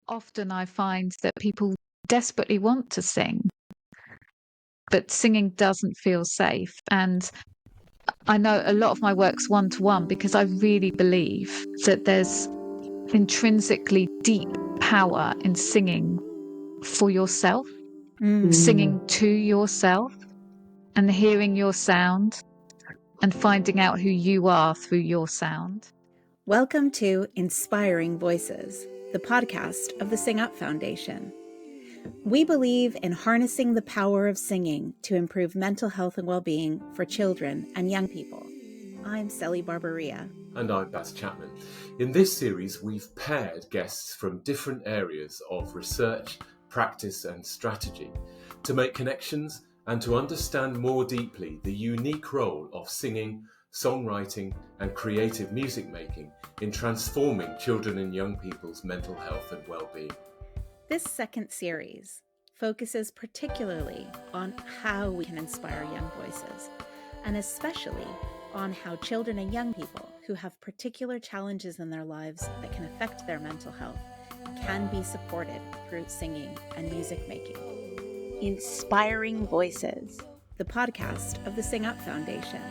often I find that people desperately want to sing, but singing doesn't feel safe. And I know a lot of my work's one-to-one because I really believe that there's intrinsically deep power in singing for yourself, singing to yourself and hearing your sound and finding out who you are through your sound. Welcome to Inspiring Voices, the podcast of the Sing Up Foundation. We believe in harnessing the power of singing to improve mental health and well-being for children and young people. I'm Celi Barbaria. And I'm Baz Chapman. In this series, we've paired guests from different areas of research, practice and strategy to make connections and to understand more deeply the unique role of singing, songwriting and creative music making in transforming children and young people's mental health and well-being. This second series focuses particularly on how we can inspire young voices, and especially on how children and young people who have particular challenges in their lives that can affect their mental health can be supported through singing and music making. Inspiring Voices, the podcast of the Sing Up Foundation.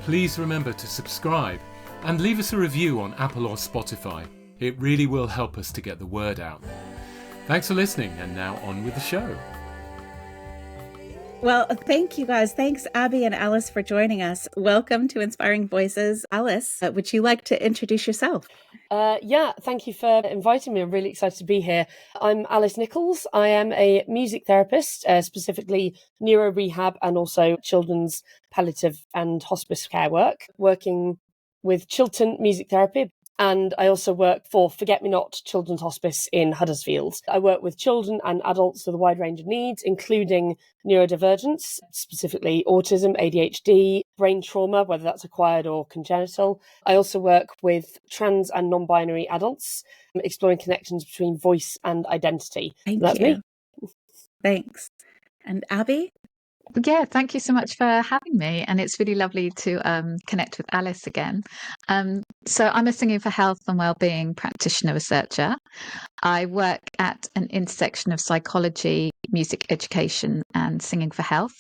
Please remember to subscribe and leave us a review on Apple or Spotify. It really will help us to get the word out. Thanks for listening, and now on with the show. Well, thank you guys. Thanks, Abby and Alice, for joining us. Welcome to Inspiring Voices. Alice, would you like to introduce yourself? Thank you for inviting me. I'm really excited to be here. I'm Alice Nicholls. I am a music therapist, specifically neuro rehab and also children's palliative and hospice care work, working with Chiltern Music Therapy. And I also work for Forget Me Not Children's Hospice in Huddersfield. I work with children and adults with a wide range of needs, including neurodivergence, specifically autism, ADHD, brain trauma, whether that's acquired or congenital. I also work with trans and non-binary adults, exploring connections between voice and identity. That's me. Thanks. And Abby? Yeah, thank you so much for having me. And it's really lovely to connect with Alice again. So I'm a Singing for Health and Wellbeing practitioner researcher. I work at an intersection of psychology, music education and singing for health.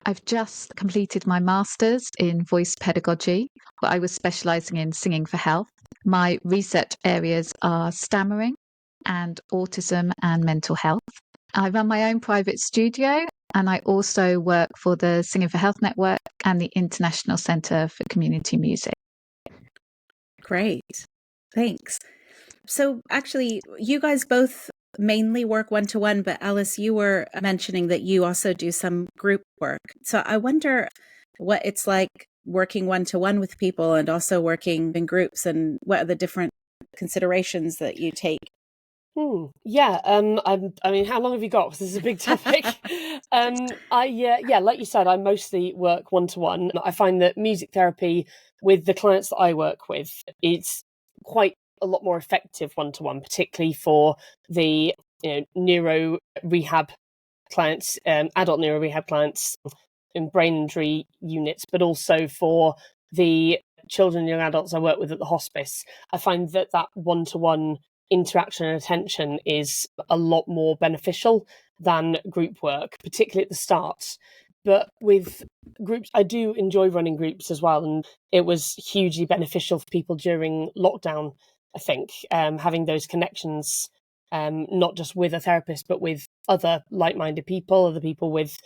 I've just completed my master's in voice pedagogy, where I was specialising in singing for health. My research areas are stammering and autism and mental health. I run my own private studio, and I also work for the Singing for Health Network and the International Centre for Community Music. Great. Thanks. So actually, you guys both mainly work one-to-one, but Alice, you were mentioning that you also do some group work. So I wonder what it's like working one-to-one with people and also working in groups, and what are the different considerations that you take? I mean, how long have you got? Because this is a big topic. Like you said, I mostly work one-to-one. I find that music therapy with the clients that I work with, it's quite a lot more effective one-to-one, particularly for the neuro rehab clients, adult neuro rehab clients in brain injury units, but also for the children and young adults I work with at the hospice. I find that one-to-one interaction and attention is a lot more beneficial than group work, particularly at the start. But with groups, I do enjoy running groups as well, and it was hugely beneficial for people during lockdown, I think, having those connections, not just with a therapist, but with other like-minded people, other people with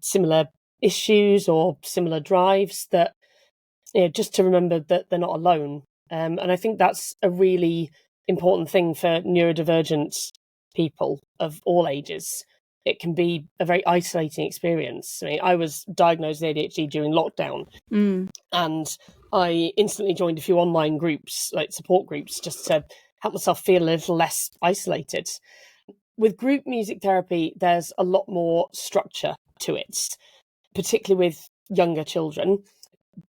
similar issues or similar drives, that just to remember that they're not alone. And I think that's a really important thing for neurodivergent people of all ages. It can be a very isolating experience. I mean, I was diagnosed with ADHD during lockdown, and I instantly joined a few online groups, like support groups, just to help myself feel a little less isolated. With group music therapy, there's a lot more structure to it, particularly with younger children.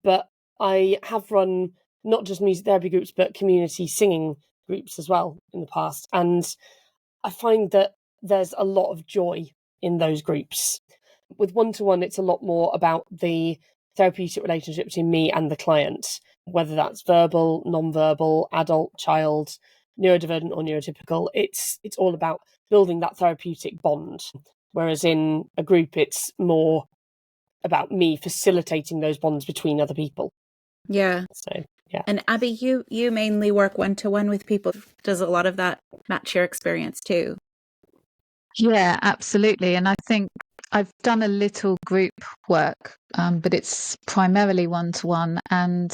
But I have run not just music therapy groups, but community singing groups as well in the past. And I find that there's a lot of joy in those groups. With one-to-one, it's a lot more about the therapeutic relationship between me and the client, whether that's verbal, non-verbal, adult, child, neurodivergent or neurotypical, it's all about building that therapeutic bond. Whereas in a group, it's more about me facilitating those bonds between other people. Yeah. So, yeah. And Abby, you mainly work one-to-one with people. Does a lot of that match your experience too? Yeah, absolutely. And I think I've done a little group work, but it's primarily one-to-one. And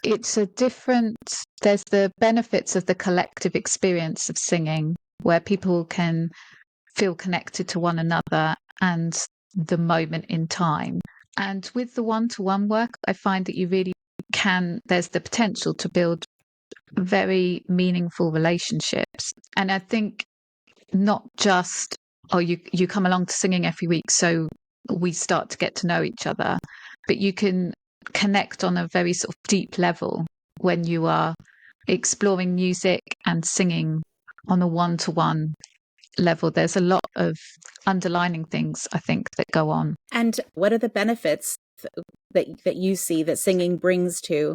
it's there's the benefits of the collective experience of singing, where people can feel connected to one another and the moment in time. And with the one-to-one work, I find that you really there's the potential to build very meaningful relationships. And I think not just, you come along to singing every week, so we start to get to know each other, but you can connect on a very sort of deep level when you are exploring music and singing on a one-to-one level. There's a lot of underlining things, I think, that go on. And what are the benefits that you see that singing brings to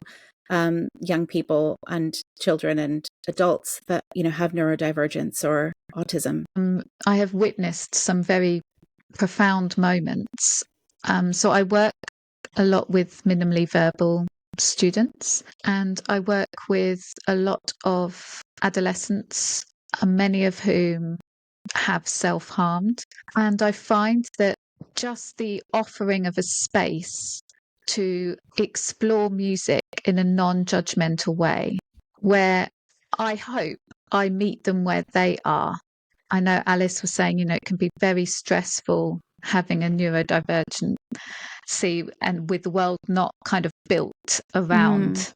young people and children and adults that have neurodivergence or autism? I have witnessed some very profound moments. So I work a lot with minimally verbal students, and I work with a lot of adolescents, many of whom have self-harmed. And I find that just the offering of a space to explore music in a non-judgmental way, where I hope I meet them where they are. I know Alice was saying, it can be very stressful having a neurodivergent and with the world not kind of built around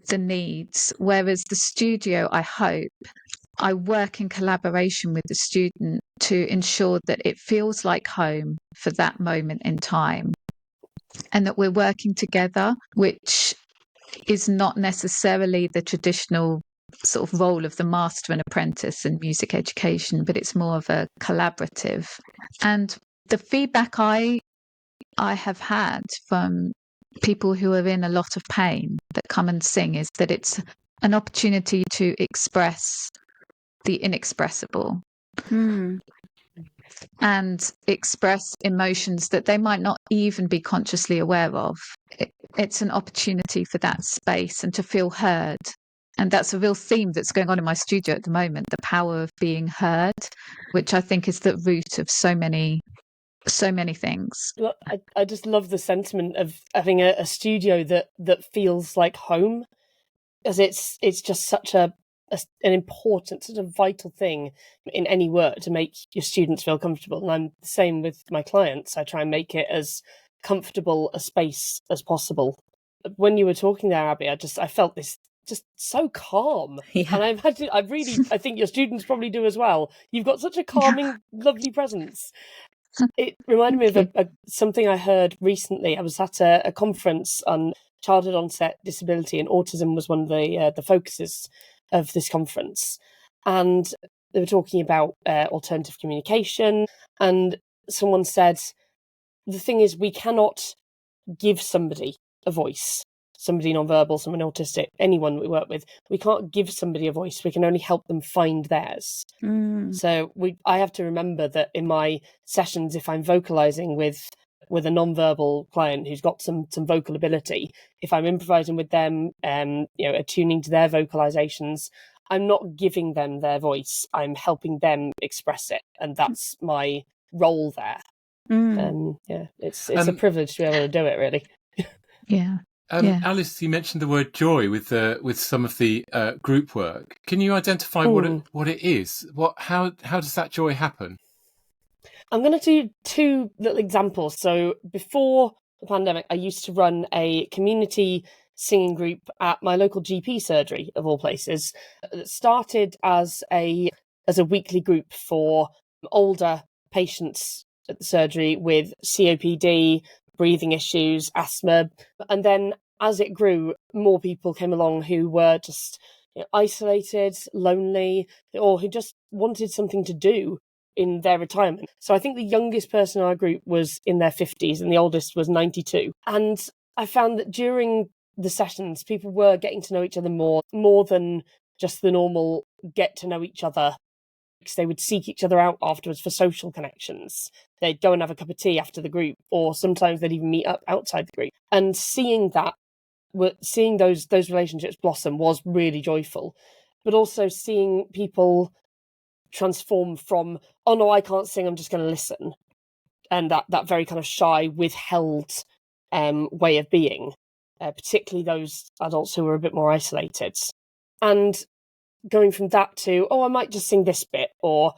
the needs. Whereas the studio, I work in collaboration with the student to ensure that it feels like home for that moment in time, and that we're working together, which is not necessarily the traditional sort of role of the master and apprentice in music education, but it's more of a collaborative. And the feedback I have had from people who are in a lot of pain that come and sing is that it's an opportunity to express the inexpressible and express emotions that they might not even be consciously aware of. It's an opportunity for that space and to feel heard. And that's a real theme that's going on in my studio at the moment, the power of being heard, which I think is the root of so many things. Well, I just love the sentiment of having a studio that feels like home, as it's just such an important, such a vital thing in any work to make your students feel comfortable. And I'm the same with my clients. I try and make it as comfortable a space as possible. When you were talking there, Abby, I felt this just so calm. Yeah. And I think your students probably do as well. You've got such a calming, lovely presence. It reminded me of something I heard recently. I was at a conference on childhood onset disability, and autism was one of the focuses of this conference. And they were talking about alternative communication. And someone said, the thing is, we cannot give somebody a voice, somebody nonverbal, someone autistic, anyone we work with. We can't give somebody a voice. We can only help them find theirs. So I have to remember that in my sessions, if I'm vocalizing with a nonverbal client who's got some vocal ability, if I'm improvising with them, attuning to their vocalizations, I'm not giving them their voice. I'm helping them express it, and that's my role there. It's a privilege to be able to do it, really. Yeah. Alice, you mentioned the word joy with some of the group work. Can you identify what it is? How does that joy happen? I'm going to do two little examples. So before the pandemic, I used to run a community singing group at my local GP surgery, of all places. It started as a weekly group for older patients at the surgery with COPD, breathing issues, asthma. And then as it grew, more people came along who were just isolated, lonely, or who just wanted something to do in their retirement. So I think the youngest person in our group was in their 50s and the oldest was 92. And I found that during the sessions, people were getting to know each other more than just the normal get to know each other. They would seek each other out afterwards for social connections. They'd go and have a cup of tea after the group, or sometimes they'd even meet up outside the group. And seeing those relationships blossom was really joyful. But also seeing people transform from, oh no, I can't sing, I'm just going to listen, and that very kind of shy, withheld way of being, particularly those adults who were a bit more isolated. And going from that to, oh, I might just sing this bit, or,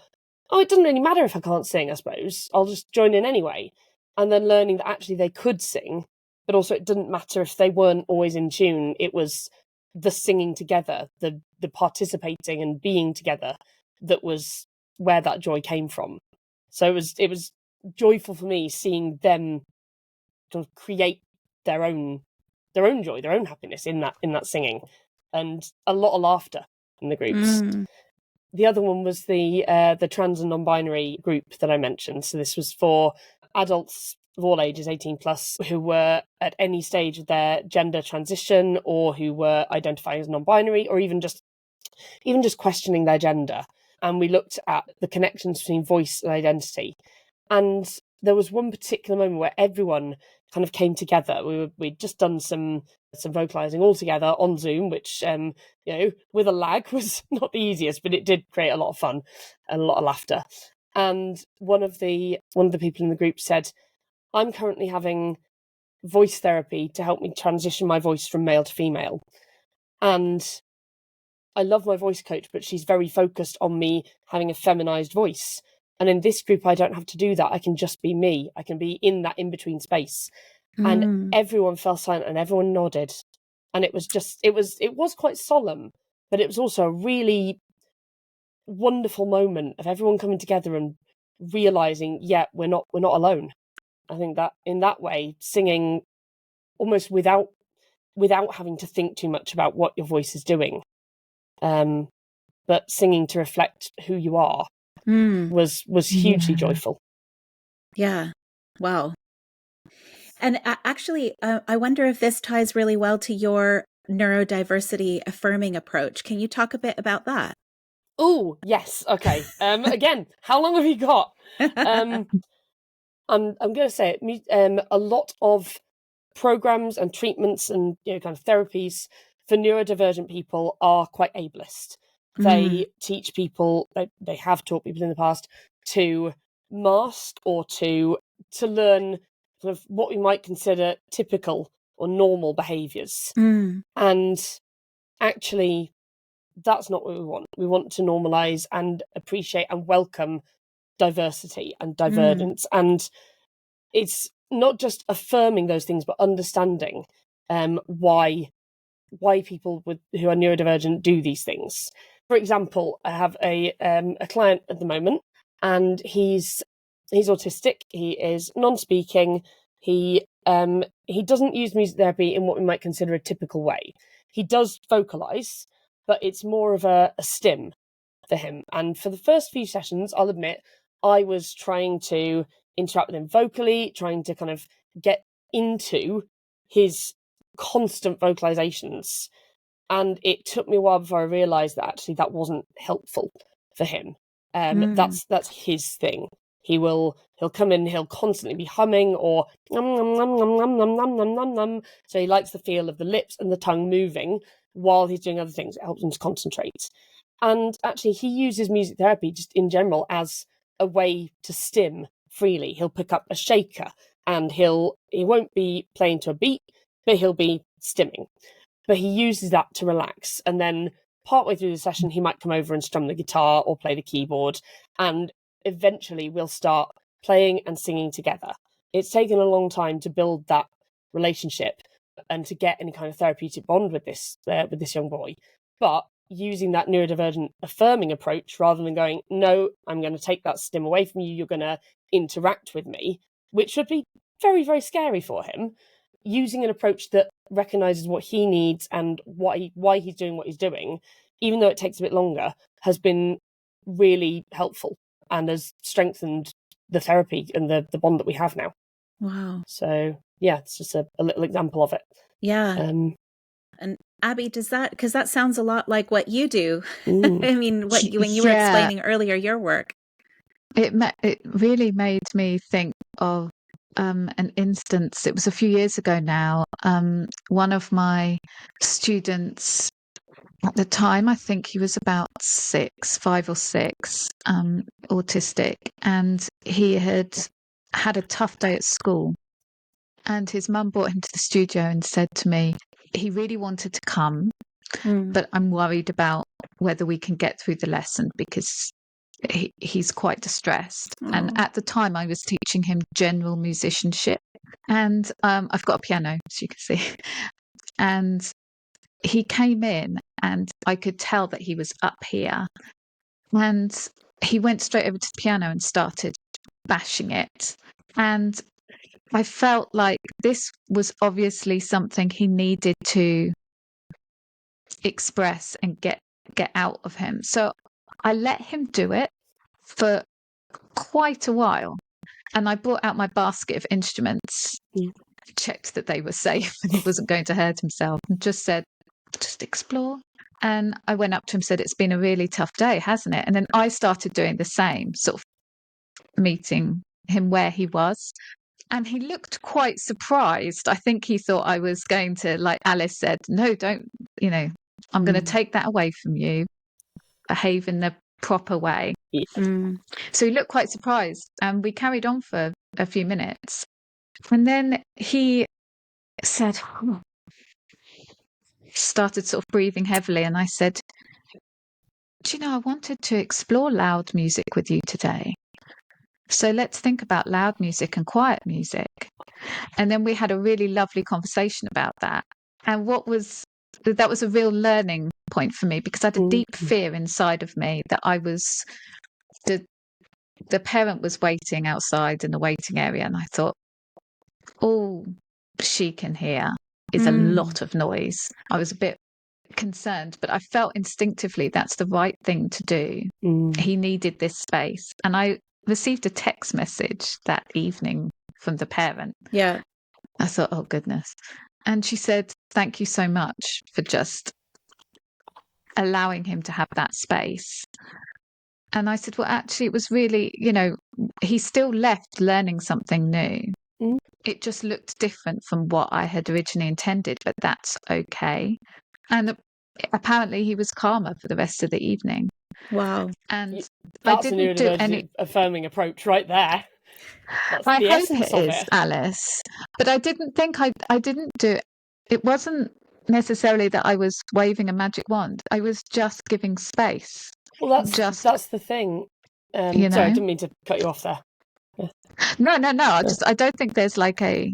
oh, it doesn't really matter if I can't sing, I suppose, I'll just join in anyway. And then learning that actually they could sing, but also it didn't matter if they weren't always in tune. It was the singing together, the participating and being together, that was where that joy came from. So it was joyful for me seeing them sort of create their own joy, their own happiness in that singing, and a lot of laughter in the groups. The other one was the trans and non-binary group that I mentioned. So this was for adults of all ages, 18 plus, who were at any stage of their gender transition, or who were identifying as non-binary, or even just questioning their gender. And we looked at the connections between voice and identity. And there was one particular moment where everyone kind of came together. We'd just done some vocalizing all together on Zoom, which with a lag was not the easiest, but it did create a lot of fun and a lot of laughter. And one of the people in the group said, I'm currently having voice therapy to help me transition my voice from male to female. And I love my voice coach, but she's very focused on me having a feminized voice. And in this group, I don't have to do that. I can just be me. I can be in that in-between space. And everyone fell silent and everyone nodded. And it was quite solemn, but it was also a really wonderful moment of everyone coming together and realizing, yeah, we're not alone. I think that in that way, singing almost without having to think too much about what your voice is doing, but singing to reflect who you are, was hugely joyful. Yeah. Wow. And actually, I wonder if this ties really well to your neurodiversity affirming approach. Can you talk a bit about that? Oh, yes. Okay. Again, how long have you got? I'm going to say it. A lot of programs and treatments and kind of therapies for neurodivergent people are quite ableist. They teach people, they have taught people in the past to mask or to learn sort of what we might consider typical or normal behaviours. And actually, that's not what we want. We want to normalise and appreciate and welcome diversity and divergence. And it's not just affirming those things, but understanding why people who are neurodivergent do these things. For example, I have a client at the moment, and he's autistic. He is non-speaking. He doesn't use music therapy in what we might consider a typical way. He does vocalize, but it's more of a stim for him. And for the first few sessions, I'll admit, I was trying to interact with him vocally, trying to kind of get into his constant vocalizations. And it took me a while before I realized that actually that wasn't helpful for him. That's his thing. He'll come in, he'll constantly be humming or num num num num num num num num num num. So he likes the feel of the lips and the tongue moving while he's doing other things. It helps him to concentrate. And actually, he uses music therapy just in general as a way to stim freely. He'll pick up a shaker and he won't be playing to a beat, but he'll be stimming. But he uses that to relax. And then partway through the session, he might come over and strum the guitar or play the keyboard. And eventually we'll start playing and singing together. It's taken a long time to build that relationship and to get any kind of therapeutic bond with this young boy. But using that neurodivergent affirming approach, rather than going, no, I'm going to take that stim away from you, you're going to interact with me, which would be very, very scary for him, using an approach that recognises what he needs and why he's doing what he's doing, even though it takes a bit longer, has been really helpful and has strengthened the therapy and the bond that we have now. Wow. So yeah, it's just a little example of it. Yeah. And Abby, because that sounds a lot like what you do. Mm. I mean, when you were explaining earlier your work. It really made me think of an instance. It was a few years ago now. One of my students at the time, I think he was about 5 or 6, autistic, and he had a tough day at school. And his mum brought him to the studio and said to me, he really wanted to come, but I'm worried about whether we can get through the lesson because he's quite distressed. And at the time I was teaching him general musicianship, and I've got a piano, as you can see. And he came in and I could tell that he was up here, and he went straight over to the piano and started bashing it. And I felt like this was obviously something he needed to express and get out of him. So I let him do it for quite a while. And I brought out my basket of instruments, checked that they were safe and he wasn't going to hurt himself, and just said, just explore. And I went up to him and said, it's been a really tough day, hasn't it? And then I started doing the same, sort of meeting him where he was. And he looked quite surprised. I think he thought I was going to, like Alice said, no, don't, I'm going to take that away from you. Behave in the proper way. So he looked quite surprised, and we carried on for a few minutes. And then he said, started sort of breathing heavily. And I said, do you know, I wanted to explore loud music with you today. So let's think about loud music and quiet music. And then we had a really lovely conversation about that. And that was a real learning point for me, because I had a deep fear inside of me that I was, the parent was waiting outside in the waiting area. And I thought, all she can hear is a lot of noise. I was a bit concerned, but I felt instinctively that's the right thing to do. He needed this space. And I received a text message that evening from the parent. Yeah. I thought, oh goodness. And she said, thank you so much for just allowing him to have that space. And I said, well, actually, it was really, he still left learning something new. It just looked different from what I had originally intended, but that's okay. And apparently he was calmer for the rest of the evening. Wow. And that's a neurodivergent affirming approach right there. That's I the hope essence it of is, it. Alice. But I didn't think I didn't do it. It wasn't necessarily that I was waving a magic wand. I was just giving space. Well, that's the thing. Sorry, I didn't mean to cut you off there. No. I don't think there's like a.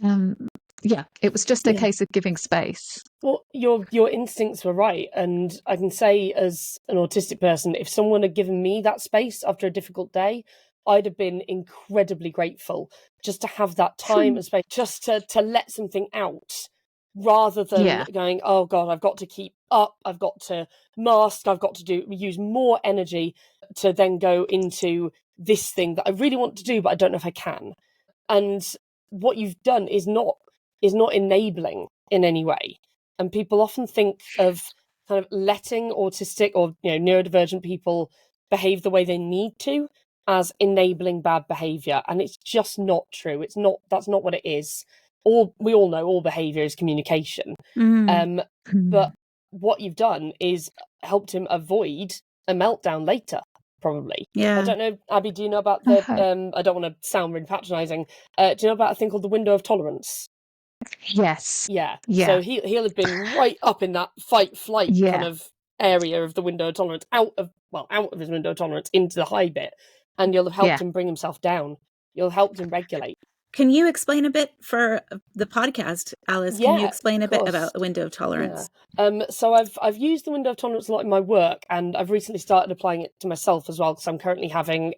It was just a case of giving space. Well, your instincts were right, and I can say as an autistic person, if someone had given me that space after a difficult day, I'd have been incredibly grateful just to have that time and space, just to let something out, rather than going, oh God, I've got to keep up, I've got to mask, I've got to use more energy to then go into this thing that I really want to do, but I don't know if I can. And what you've done is not enabling in any way. And people often think of kind of letting autistic or neurodivergent people behave the way they need to as enabling bad behavior, and it's just not true. That's not what it is. We all know all behavior is communication. But what you've done is helped him avoid a meltdown later, probably. Yeah. I don't know, Abby, do you know about the I don't want to sound really patronizing, do you know about a thing called the window of tolerance? Yes. Yeah. So he'll have been right up in that fight flight kind of area of the window of tolerance, out of his window of tolerance into the high bit, and you'll have helped him bring himself down. You'll have helped him regulate. Can you explain a bit for the podcast, Alice? Can you explain a bit about the window of tolerance? So I've used the window of tolerance a lot in my work, and I've recently started applying it to myself as well, because I'm currently having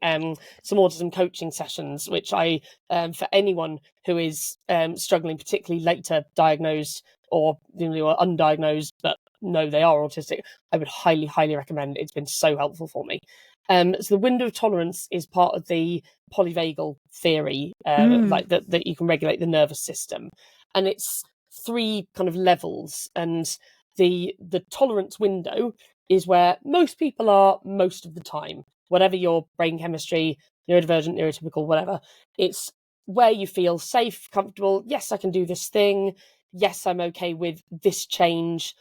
some autism coaching sessions, which I, for anyone who is struggling, particularly later diagnosed or undiagnosed, but no, they are autistic, I would highly, highly recommend. It's been so helpful for me. So the window of tolerance is part of the polyvagal theory, like that you can regulate the nervous system. And it's three kind of levels, and the tolerance window is where most people are most of the time, whatever your brain chemistry, neurodivergent, neurotypical, whatever. It's where you feel safe, comfortable. Yes, I can do this thing. Yes, I'm okay with this change.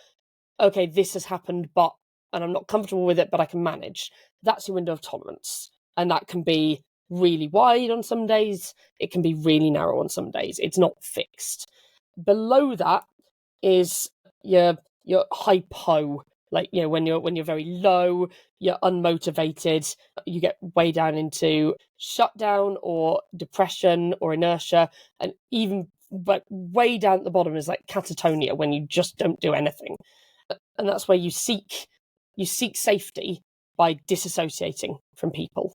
Okay, this has happened, and I'm not comfortable with it, but I can manage. That's your window of tolerance. And that can be really wide on some days. It can be really narrow on some days. It's not fixed. Below that is your hypo, like, when you're very low, you're unmotivated, you get way down into shutdown or depression or inertia, and even but way down at the bottom is like catatonia, when you just don't do anything. And that's where you seek safety by disassociating from people.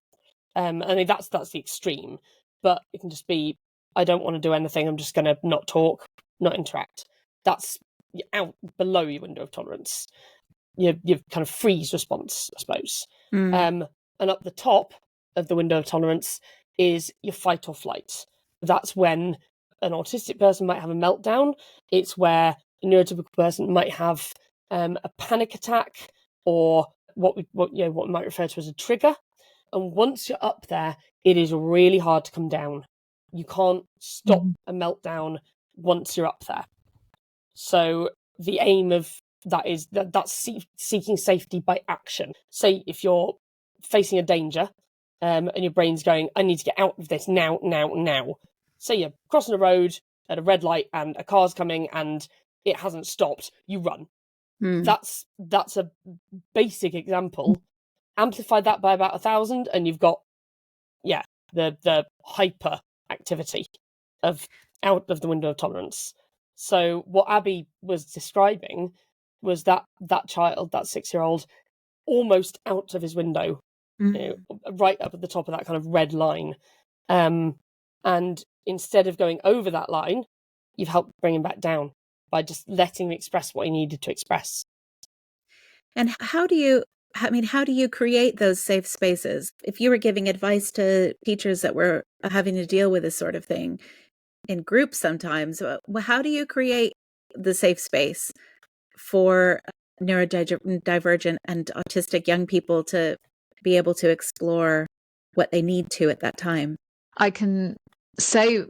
I mean, that's the extreme, but it can just be, I don't want to do anything, I'm just going to not talk, not interact. That's out below your window of tolerance. Your kind of freeze response, I suppose. And up the top of the window of tolerance is your fight or flight. That's when an autistic person might have a meltdown. It's where a neurotypical person might have a panic attack, or what we might refer to as a trigger. And once you're up there, it is really hard to come down. You can't stop a meltdown once you're up there. So the aim of that is that's seeking safety by action. Say if you're facing a danger, and your brain's going, I need to get out of this now. Say you're crossing a road at a red light and a car's coming and it hasn't stopped, you run. That's a basic example. Amplify that by about 1,000 and you've got the hyper activity of out of the window of tolerance. So what Abby was describing was that child, that 6-year-old, almost out of his window, right up at the top of that kind of red line. And instead of going over that line, you've helped bring him back down by just letting him express what he needed to express. And how do you create those safe spaces? If you were giving advice to teachers that were having to deal with this sort of thing in groups sometimes, how do you create the safe space for neurodivergent and autistic young people to be able to explore what they need to at that time? I can say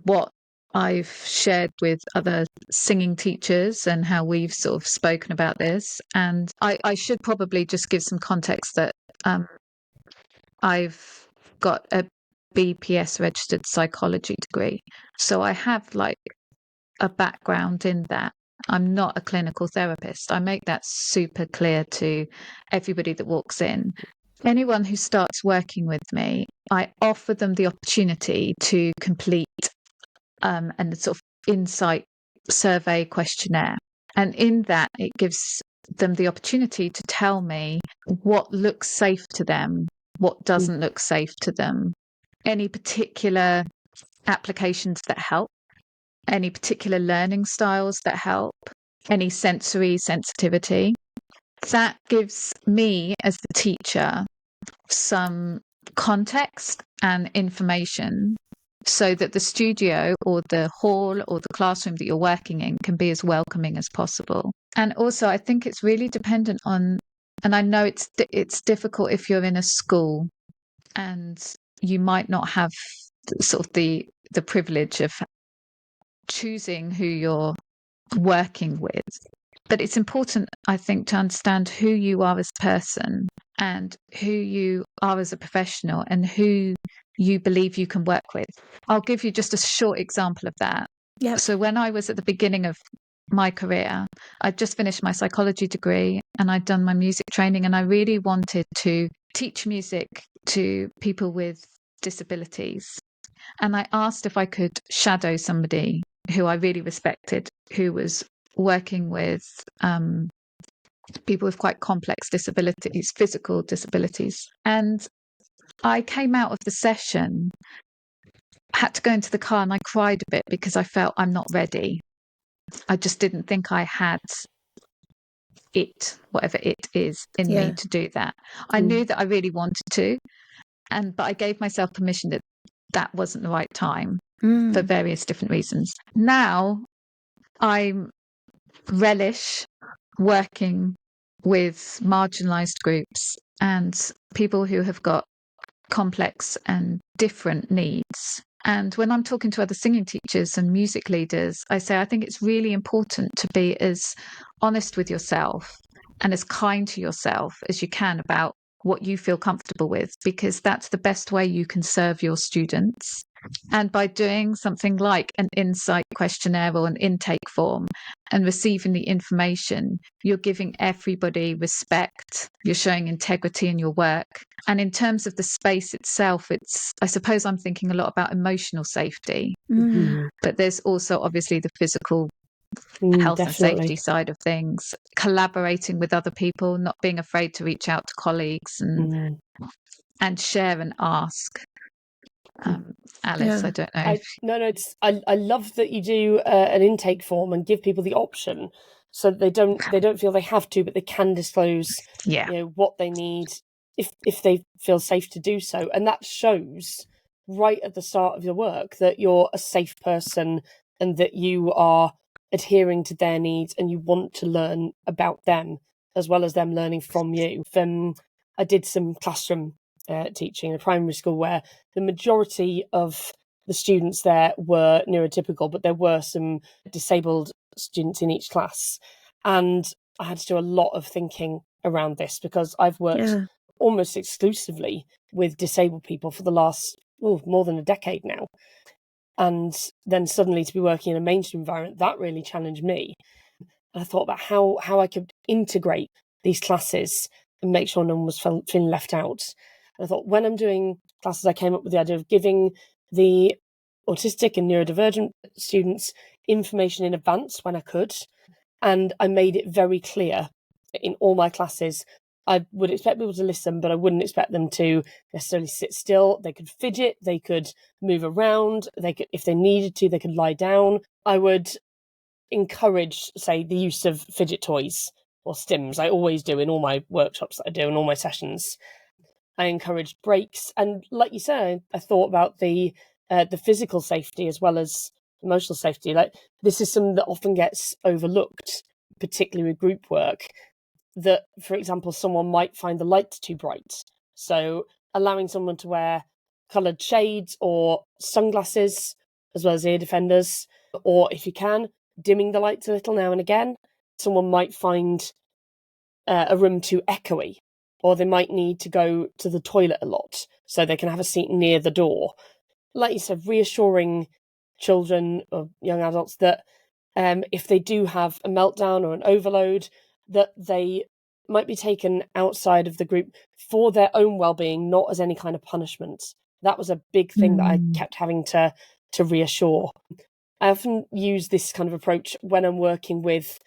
what I've shared with other singing teachers and how we've sort of spoken about this. And I should probably just give some context that I've got a BPS registered psychology degree. So I have like a background in that. I'm not a clinical therapist. I make that super clear to everybody that walks in. Anyone who starts working with me, I offer them the opportunity to complete a sort of insight survey questionnaire. And in that, it gives them the opportunity to tell me what looks safe to them, what doesn't look safe to them, any particular applications that help, any particular learning styles that help, any sensory sensitivity. That gives me, as the teacher, some context and information so that the studio or the hall or the classroom that you're working in can be as welcoming as possible. And also, I think it's really dependent on, and I know it's difficult if you're in a school and you might not have sort of the privilege of choosing who you're working with. But it's important, I think, to understand who you are as a person and who you are as a professional and who you believe you can work with. I'll give you just a short example of that. Yep. So when I was at the beginning of my career, I'd just finished my psychology degree and I'd done my music training, and I really wanted to teach music to people with disabilities. And I asked if I could shadow somebody who I really respected, who was working with people with quite complex disabilities, physical disabilities. And I came out of the session, had to go into the car, and I cried a bit because I felt I'm not ready. I just didn't think I had it, whatever it is, in me to do that. I knew that I really wanted to, but I gave myself permission that wasn't the right time for various different reasons. Now, I relish working with marginalised groups and people who have got complex and different needs. And when I'm talking to other singing teachers and music leaders, I say I think it's really important to be as honest with yourself and as kind to yourself as you can about what you feel comfortable with, because that's the best way you can serve your students. And by doing something like an insight questionnaire or an intake form and receiving the information, you're giving everybody respect, you're showing integrity in your work. And in terms of the space itself, I suppose I'm thinking a lot about emotional safety, but there's also obviously the physical health and safety side of things, collaborating with other people, not being afraid to reach out to colleagues and share and ask. Alice, I don't know. I love that you do an intake form and give people the option, so they don't feel they have to, but they can disclose what they need if they feel safe to do so. And that shows right at the start of your work that you're a safe person and that you are adhering to their needs and you want to learn about them as well as them learning from you. I did some classroom teaching in a primary school where the majority of the students there were neurotypical, but there were some disabled students in each class. And I had to do a lot of thinking around this because I've worked almost exclusively with disabled people for the last more than a decade now. And then suddenly to be working in a mainstream environment, that really challenged me. And I thought about how I could integrate these classes and make sure no one was feeling left out. And I thought, when I'm doing classes, I came up with the idea of giving the autistic and neurodivergent students information in advance when I could. And I made it very clear in all my classes. I would expect people to listen, but I wouldn't expect them to necessarily sit still. They could fidget, they could move around, they could, if they needed to, they could lie down. I would encourage, say, the use of fidget toys or stims. I always do in all my workshops that I do and all my sessions. I encouraged breaks. And like you said, I thought about the physical safety as well as emotional safety. Like, this is something that often gets overlooked, particularly with group work. That, for example, someone might find the lights too bright. So allowing someone to wear coloured shades or sunglasses, as well as ear defenders, or if you can, dimming the lights a little now and again. Someone might find a room too echoey, or they might need to go to the toilet a lot, so they can have a seat near the door. Like you said, reassuring children or young adults that if they do have a meltdown or an overload, that they might be taken outside of the group for their own well-being, not as any kind of punishment. That was a big thing that I kept having to reassure. I often use this kind of approach when I'm working with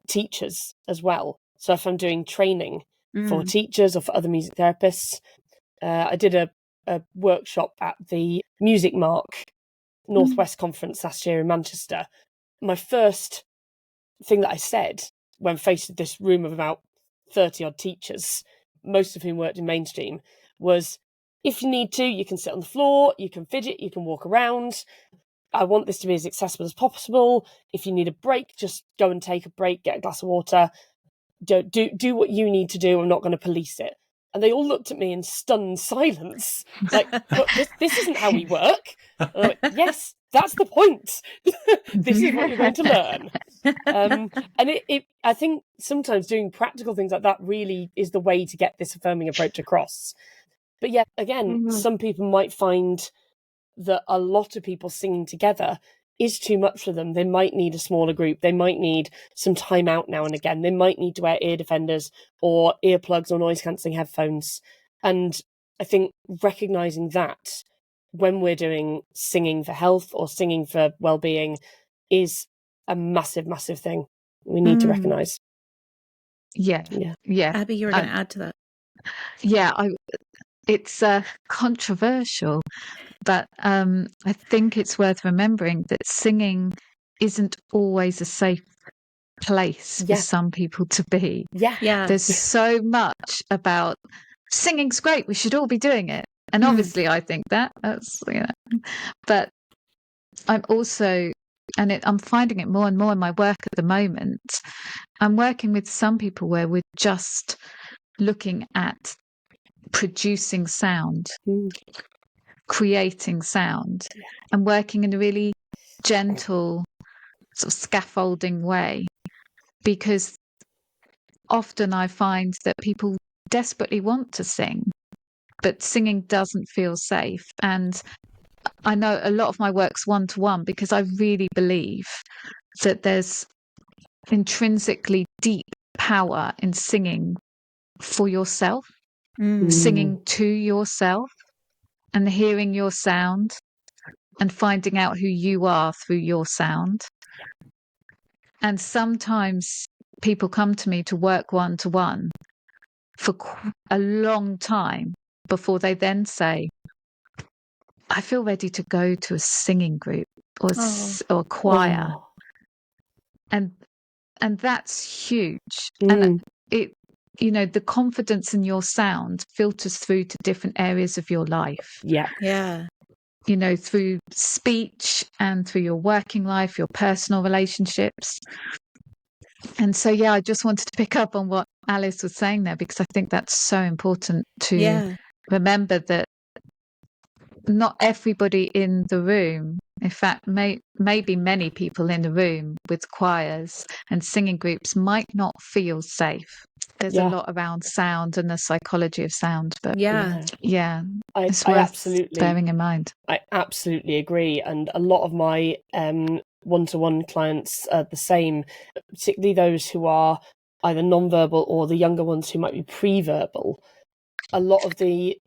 teachers as well. So if I'm doing training for teachers or for other music therapists, I did a workshop at the Music Mark Northwest Conference last year in Manchester. My first thing that I said when faced with this room of about 30 odd teachers, most of whom worked in mainstream, was, if you need to, you can sit on the floor, you can fidget, you can walk around. I want this to be as accessible as possible. If you need a break, just go and take a break, get a glass of water. Do what you need to do. I'm not going to police it. And they all looked at me in stunned silence, like, but this isn't how we work. And I went, yes, that's the point. This is what you're going to learn. And I think sometimes doing practical things like that really is the way to get this affirming approach across. But yeah, again, some people might find that a lot of people singing together is too much for them. They might need a smaller group. They might need some time out now and again. They might need to wear ear defenders or earplugs or noise cancelling headphones. And I think recognising that when we're doing singing for health or singing for well-being is a massive, massive thing we need to recognise. Yeah. Abby, you were going to add to that. Yeah, it's controversial, but I think it's worth remembering that singing isn't always a safe place for some people to be. Yeah. There's so much about singing's great, we should all be doing it. And obviously I think that's, but I'm also and I'm finding it more and more in my work at the moment. I'm working with some people where we're just looking at producing sound, creating sound, and working in a really gentle sort of scaffolding way, because often I find that people desperately want to sing, but singing doesn't feel safe. And I know a lot of my work's one-to-one because I really believe that there's intrinsically deep power in singing for yourself, singing to yourself and hearing your sound and finding out who you are through your sound. And sometimes people come to me to work one-to-one for a long time before they then say, I feel ready to go to a singing group or a choir. And that's huge. And it, you know, the confidence in your sound filters through to different areas of your life. Yeah. You know, through speech and through your working life, your personal relationships. And so, I just wanted to pick up on what Alice was saying there, because I think that's so important to remember that not everybody in the room, in fact, maybe many people in the room with choirs and singing groups might not feel safe. There's a lot around sound and the psychology of sound, but it's worth bearing in mind. I absolutely agree. And a lot of my one-to-one clients are the same, particularly those who are either non-verbal or the younger ones who might be pre-verbal. A lot of the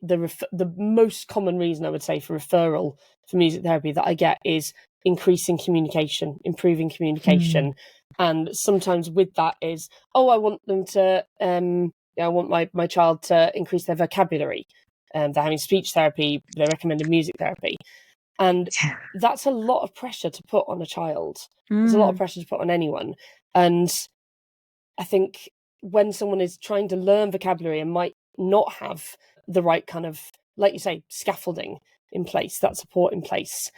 most common reason I would say for referral for music therapy that I get is increasing communication, improving communication. And sometimes with that is, I want them to, I want my child to increase their vocabulary. They're having speech therapy, they're recommending music therapy. And that's a lot of pressure to put on a child. There's a lot of pressure to put on anyone. And I think when someone is trying to learn vocabulary and might not have the right kind of, like you say, scaffolding in place, that support in place,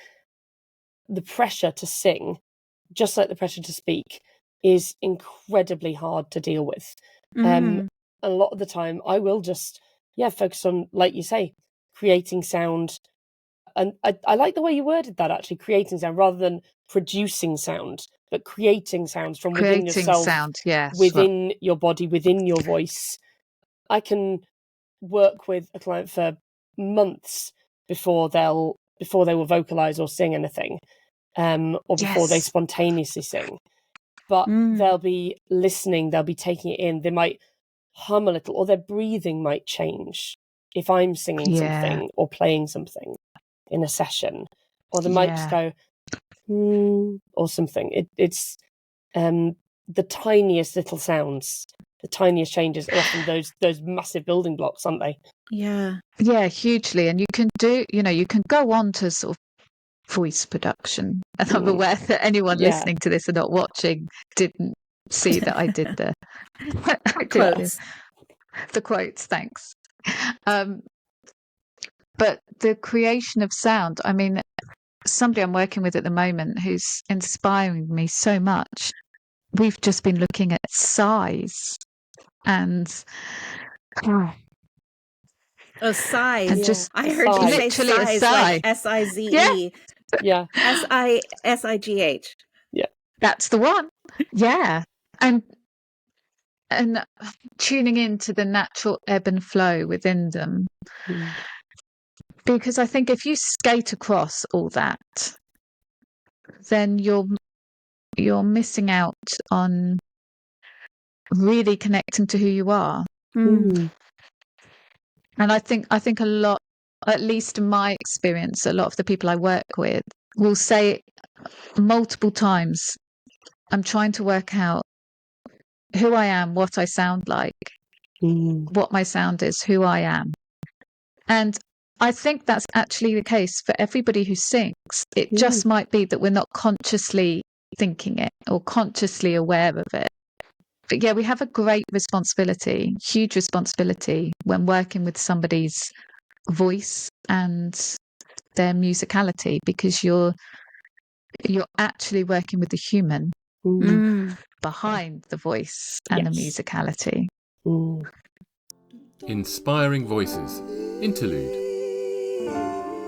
the pressure to sing, just like the pressure to speak, is incredibly hard to deal with. A lot of the time I will just focus on, like you say, creating sound. And I like the way you worded that, actually, creating sound rather than producing sound, but creating sounds from within yourself, within your body, within your voice. I can work with a client for months before they will vocalize or sing anything, or before they spontaneously sing. But they'll be listening, they'll be taking it in, they might hum a little, or their breathing might change if I'm singing something or playing something in a session, or they might just go or something. It's the tiniest little sounds, the tiniest changes are often those massive building blocks, aren't they? Yeah, hugely. And you can go on to sort of voice production. And I'm aware that anyone listening to this and not watching didn't see that I did the quotes. The quotes, thanks. But the creation of sound, I mean, somebody I'm working with at the moment who's inspiring me so much, we've just been looking at sighs and sighs. And just I heard you say literally a sighs, sigh. like SIZE. SIGH. Yeah, that's the one. Yeah, and tuning into the natural ebb and flow within them. Because I think if you skate across all that, then you're missing out on really connecting to who you are. And I think a lot, at least in my experience, a lot of the people I work with will say multiple times, I'm trying to work out who I am, what I sound like, what my sound is, who I am. And I think that's actually the case for everybody who sings. It just might be that we're not consciously thinking it or consciously aware of it. But we have a great responsibility, huge responsibility when working with somebody's voice and their musicality, because you're you're actually working with the human Mm. behind the voice and the Yes. musicality. Inspiring Voices Interlude.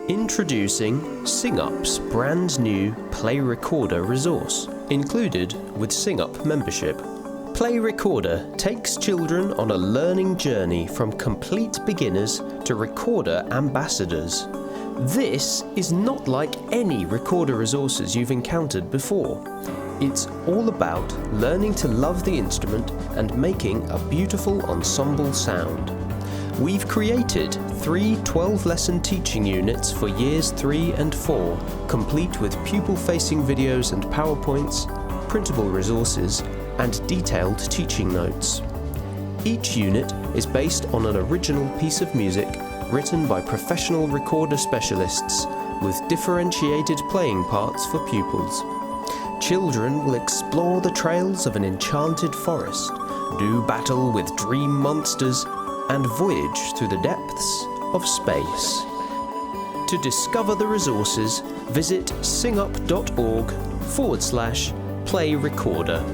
Introducing SingUp's brand new Play Recorder resource, included with SingUp membership. Play Recorder takes children on a learning journey from complete beginners to recorder ambassadors. This is not like any recorder resources you've encountered before. It's all about learning to love the instrument and making a beautiful ensemble sound. We've created 3 12-lesson teaching units for years 3 and 4, complete with pupil-facing videos and PowerPoints, printable resources, and detailed teaching notes. Each unit is based on an original piece of music written by professional recorder specialists with differentiated playing parts for pupils. Children will explore the trails of an enchanted forest, do battle with dream monsters, and voyage through the depths of space. To discover the resources, visit singup.org/play recorder.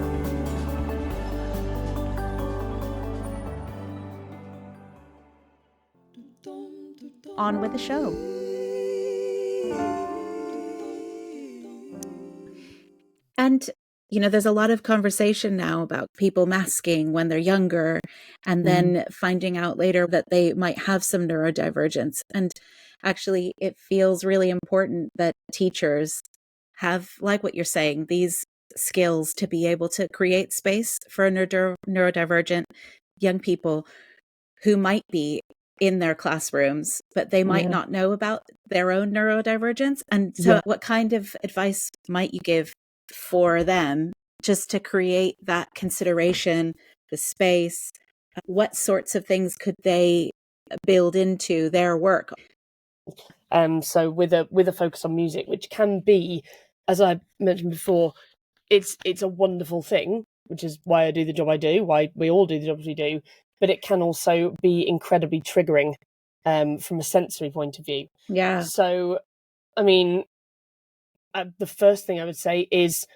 On with the show. And, there's a lot of conversation now about people masking when they're younger and then finding out later that they might have some neurodivergence. And actually, it feels really important that teachers have, like what you're saying, these skills to be able to create space for neurodivergent young people who might be in their classrooms, but they might not know about their own neurodivergence. And so what kind of advice might you give for them just to create that consideration, the space? What sorts of things could they build into their work? So with a focus on music, which can be, as I mentioned before, it's a wonderful thing, which is why I do the job I do, why we all do the jobs we do, but it can also be incredibly triggering from a sensory point of view. Yeah. So, I mean, the first thing I would say is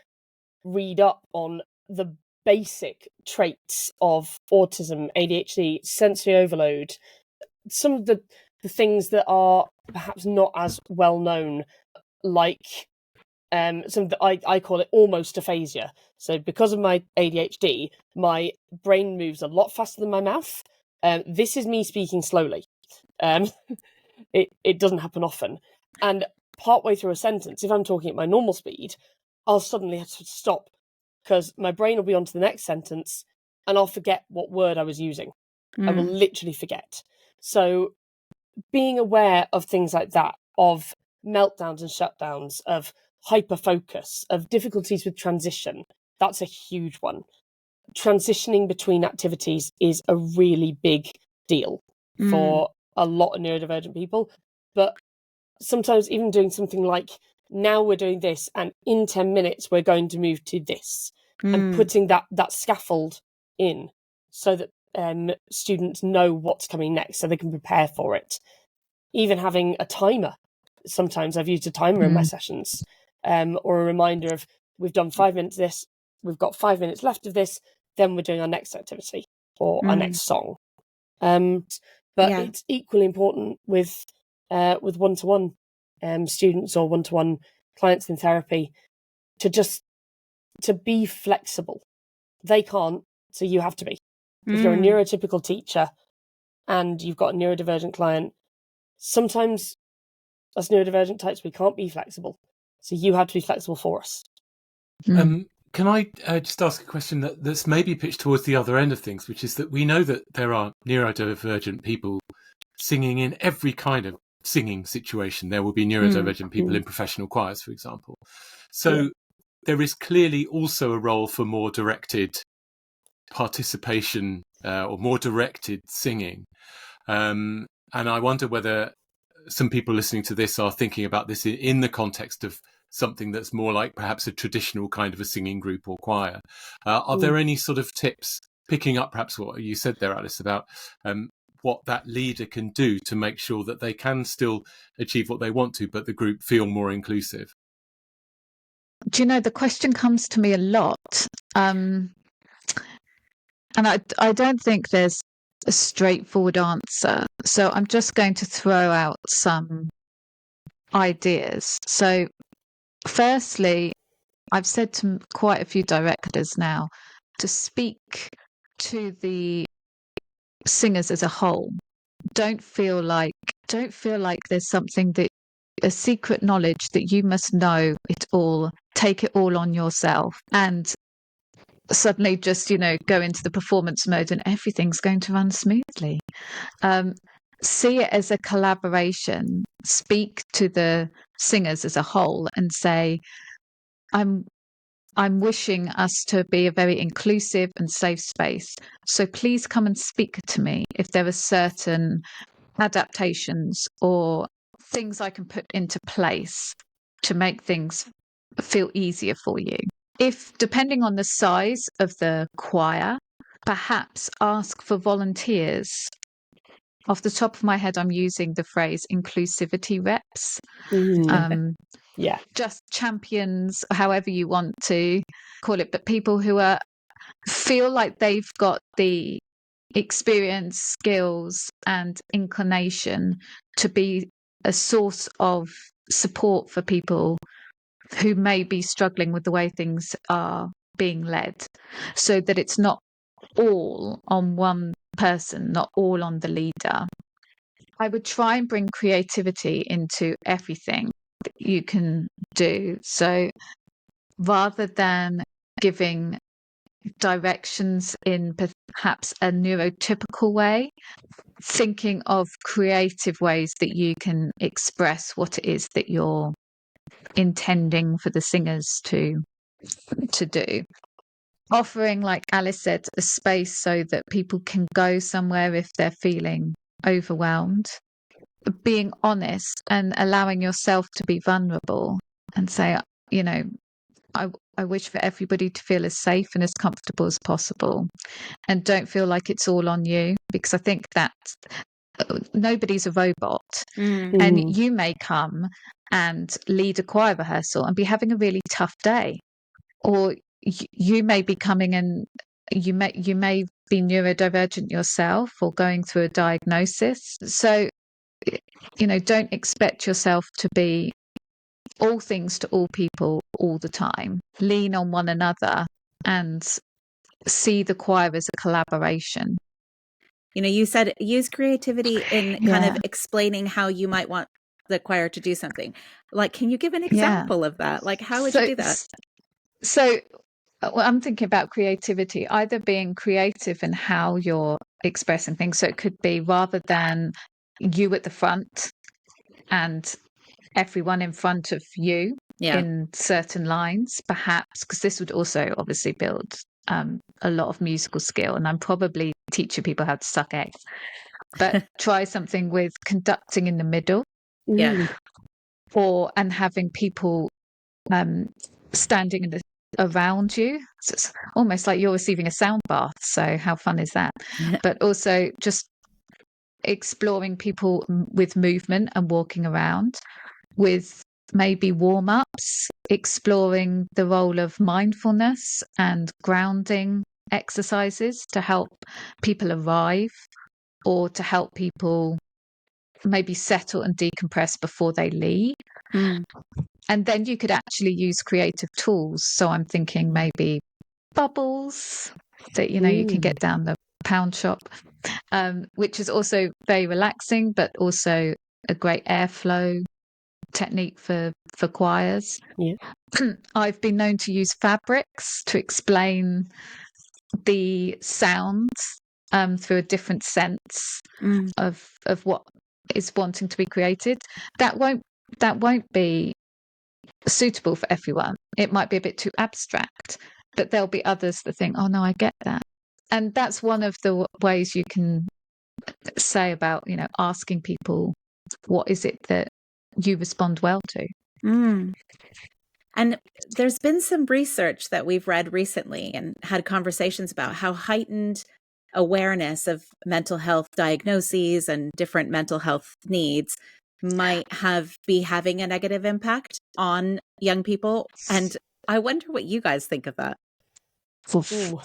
read up on the basic traits of autism, ADHD, sensory overload, some of the things that are perhaps not as well known, like some of the, I call it almost aphasia. So because of my ADHD, my brain moves a lot faster than my mouth. This is me speaking slowly. It doesn't happen often. And partway through a sentence, if I'm talking at my normal speed, I'll suddenly have to stop because my brain will be on to the next sentence and I'll forget what word I was using. I will literally forget. So being aware of things like that, of meltdowns and shutdowns, of hyperfocus, of difficulties with transition, that's a huge one. Transitioning between activities is a really big deal for a lot of neurodivergent people. But sometimes even doing something like, now we're doing this and in 10 minutes we're going to move to this, and putting that scaffold in so that students know what's coming next so they can prepare for it. Even having a timer. Sometimes I've used a timer in my sessions, or a reminder of, we've done 5 minutes of this, we've got 5 minutes left of this, then we're doing our next activity or our next song. But it's equally important with one-to-one students or one-to-one clients in therapy to be flexible. They can't, so you have to be. If you're a neurotypical teacher and you've got a neurodivergent client, sometimes as neurodivergent types, we can't be flexible. So you have to be flexible for us. Can I just ask a question that's maybe pitched towards the other end of things, which is that we know that there are neurodivergent people singing in every kind of singing situation. There will be neurodivergent people in professional choirs, for example. So there is clearly also a role for more directed participation or more directed singing. And I wonder whether some people listening to this are thinking about this in the context of something that's more like perhaps a traditional kind of a singing group or choir. Are there any sort of tips, picking up perhaps what you said there, Alice, about what that leader can do to make sure that they can still achieve what they want to, but the group feel more inclusive? do you know, the question comes to me a lot. And I don't think there's a straightforward answer. So I'm just going to throw out some ideas. So firstly, I've said to quite a few directors now to speak to the singers as a whole. Don't feel like there's something that a secret knowledge that you must know it all, take it all on yourself, and suddenly just, go into the performance mode and everything's going to run smoothly. See it as a collaboration. Speak to the singers as a whole and say, I'm wishing us to be a very inclusive and safe space. So please come and speak to me if there are certain adaptations or things I can put into place to make things feel easier for you. If, depending on the size of the choir, perhaps ask for volunteers. Off the top of my head, I'm using the phrase inclusivity reps. Yeah. Just champions, however you want to call it, but people who feel like they've got the experience, skills, and inclination to be a source of support for people who may be struggling with the way things are being led, so that it's not all on one person, not all on the leader. I would try and bring creativity into everything that you can do. So rather than giving directions in perhaps a neurotypical way, thinking of creative ways that you can express what it is that you're intending for the singers to do. Offering, like Alice said, a space so that people can go somewhere if they're feeling overwhelmed. Being honest and allowing yourself to be vulnerable and say, I wish for everybody to feel as safe and as comfortable as possible, and don't feel like it's all on you, because I think that nobody's a robot. And you may come and lead a choir rehearsal and be having a really tough day, or you may be coming and you may be neurodivergent yourself or going through a diagnosis. So, don't expect yourself to be all things to all people all the time. Lean on one another and see the choir as a collaboration. You said use creativity in kind of explaining how you might want the choir to do something. Like, can you give an example of that? Like, how would you do that? So I'm thinking about creativity, either being creative in how you're expressing things. So it could be, rather than you at the front and everyone in front of you in certain lines, perhaps, because this would also obviously build a lot of musical skill, and I'm probably teaching people how to suck eggs. But try something with conducting in the middle, and having people standing around you. So it's almost like you're receiving a sound bath. So how fun is that? But also just exploring people with movement and walking around, with maybe warm-ups, exploring the role of mindfulness and grounding exercises to help people arrive, or to help people maybe settle and decompress before they leave. And then you could actually use creative tools. So I'm thinking maybe bubbles that you can get down the pound shop, which is also very relaxing, but also a great airflow technique for choirs. I've been known to use fabrics to explain the sounds through a different sense of what is wanting to be created. That won't be suitable for everyone. It might be a bit too abstract, but there'll be others that think, oh no, I get that. And that's one of the ways you can say about, asking people, what is it that you respond well to? And there's been some research that we've read recently and had conversations about how heightened awareness of mental health diagnoses and different mental health needs might be having a negative impact on young people. And I wonder what you guys think of that. Ooh.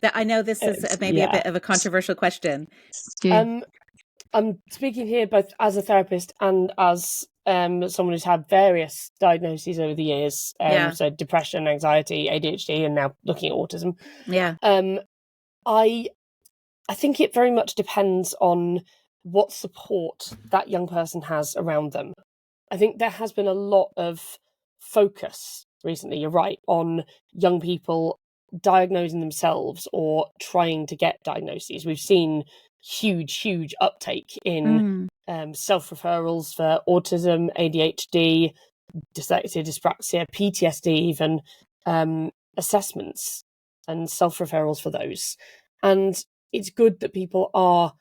I know this is maybe a bit of a controversial question. I'm speaking here both as a therapist and as someone who's had various diagnoses over the years. So depression, anxiety, ADHD, and now looking at autism. Yeah. I think it very much depends on what support that young person has around them. I think there has been a lot of focus recently, you're right, on young people diagnosing themselves or trying to get diagnoses. We've seen huge uptake in self-referrals for autism, ADHD, dyslexia, dyspraxia, PTSD even, assessments and self-referrals for those. And it's good that people are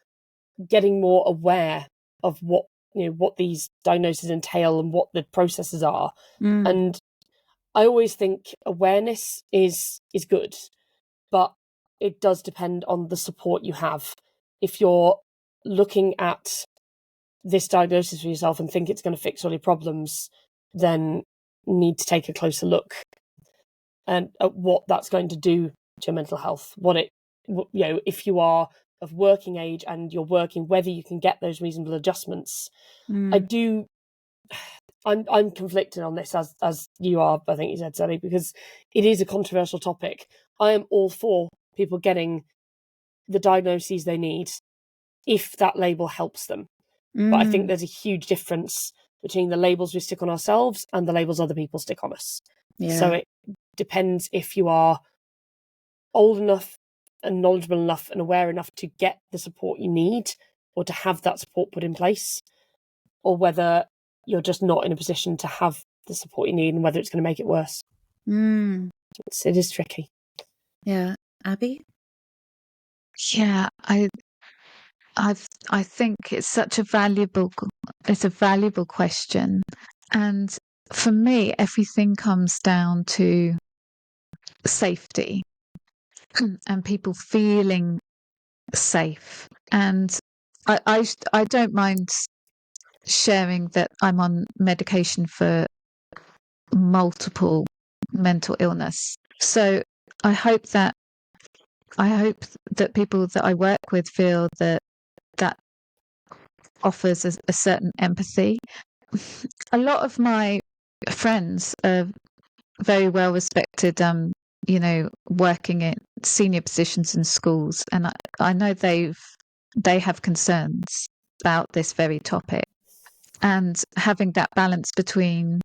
getting more aware of what these diagnoses entail and what the processes are. And I always think awareness is good, but it does depend on the support you have. If you're looking at this diagnosis for yourself and think it's going to fix all your problems, then you need to take a closer look and at what that's going to do to your mental health. If you are of working age and you're working, whether you can get those reasonable adjustments. I'm conflicted on this as you are, I think you said, Celi, because it is a controversial topic. I am all for people getting the diagnoses they need if that label helps them. But I think there's a huge difference between the labels we stick on ourselves and the labels other people stick on us. Yeah. So it depends if you are old enough and knowledgeable enough and aware enough to get the support you need or to have that support put in place, or whether you're just not in a position to have the support you need and whether it's going to make it worse. It is tricky. Yeah. Abby? Yeah, I think it's such a valuable question. And for me, everything comes down to safety and people feeling safe. And I don't mind sharing that I'm on medication for multiple mental illness. So I hope that people that I work with feel that offers a certain empathy. A lot of my friends are very well respected, working in senior positions in schools, and I know they have concerns about this very topic, and having that balance between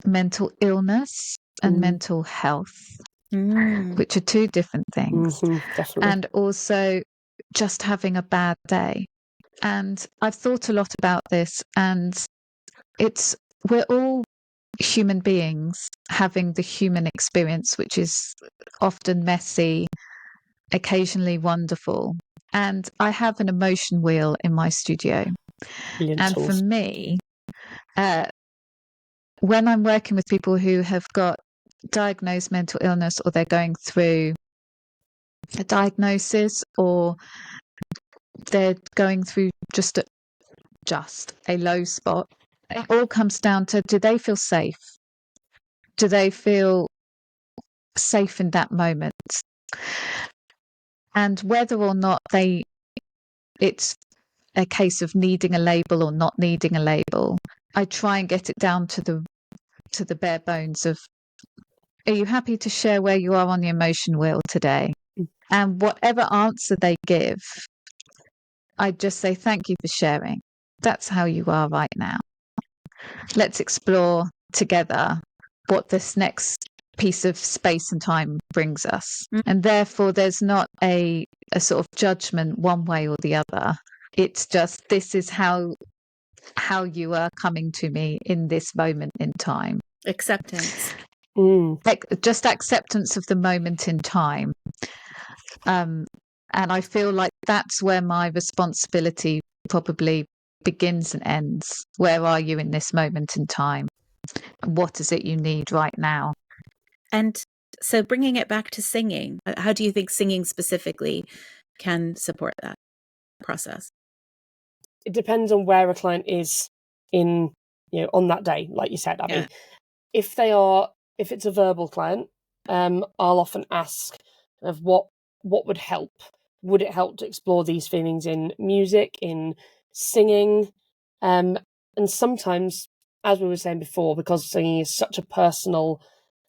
mental illness and mental health, which are two different things, definitely. and also just having a bad day. And I've thought a lot about this, and we're all human beings having the human experience, which is often messy, occasionally wonderful. And I have an emotion wheel in my studio. And for me, when I'm working with people who have got diagnosed mental illness, or they're going through a diagnosis, or they're going through just a low spot, it all comes down to, do they feel safe? Do they feel safe in that moment? And whether or not it's a case of needing a label or not needing a label, I try and get it down to the bare bones of, are you happy to share where you are on the emotion wheel today? And whatever answer they give, I just say, thank you for sharing. That's how you are right now. Let's explore together what this next piece of space and time brings us. And therefore, there's not a sort of judgment one way or the other. It's just, this is how you are coming to me in this moment in time. Acceptance. Just acceptance of the moment in time. And I feel like that's where my responsibility probably begins and ends. Where are you in this moment in time? What is it you need right now? And so bringing it back to singing, how do you think singing specifically can support that process? It depends on where a client is on that day, like you said, Abby. Yeah. If if it's a verbal client, I'll often ask of what would help. Would it help to explore these feelings in music, in singing? And sometimes, as we were saying before, because singing is such a personal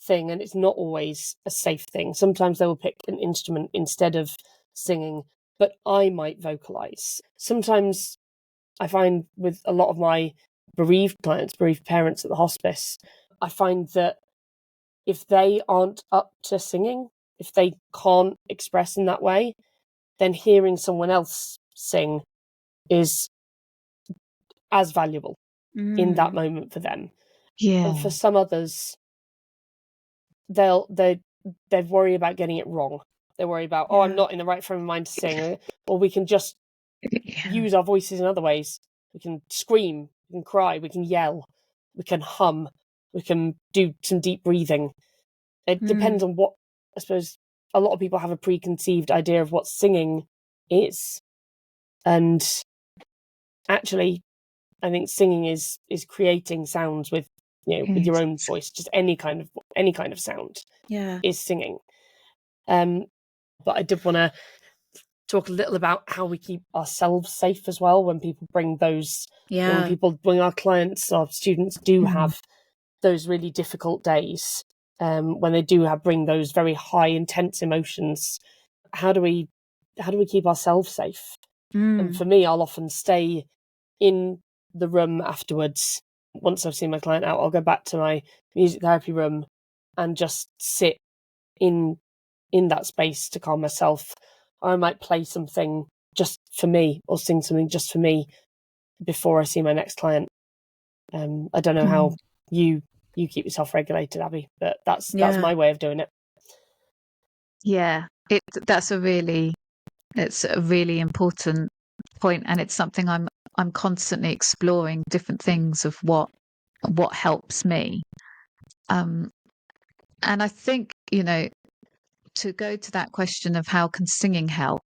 thing and it's not always a safe thing, sometimes they will pick an instrument instead of singing, but I might vocalize. Sometimes I find with a lot of my bereaved clients, bereaved parents at the hospice, I find that if they aren't up to singing, if they can't express in that way, then hearing someone else sing is as valuable in that moment for them. Yeah. And for some others, they worry about getting it wrong. They worry about, I'm not in the right frame of mind to sing, or we can just use our voices in other ways. We can scream, we can cry, we can yell, we can hum, we can do some deep breathing. It depends on what, I suppose, a lot of people have a preconceived idea of what singing is. And actually, I think singing is creating sounds with, with your own voice, just any kind of sound is singing. But I did want to talk a little about how we keep ourselves safe as well when people bring those, when people bring our clients, our students do have those really difficult days, when they do bring those very high intense emotions. How do we keep ourselves safe? And for me, I'll often stay in the room afterwards. Once I've seen my client out, I'll go back to my music therapy room and just sit in that space to calm myself. Or I might play something just for me or sing something just for me before I see my next client. I don't know how you keep yourself regulated, Abby, but that's my way of doing it. Yeah, it's a really important point, and it's something I'm constantly exploring different things of what helps me. And I think, to go to that question of how can singing help,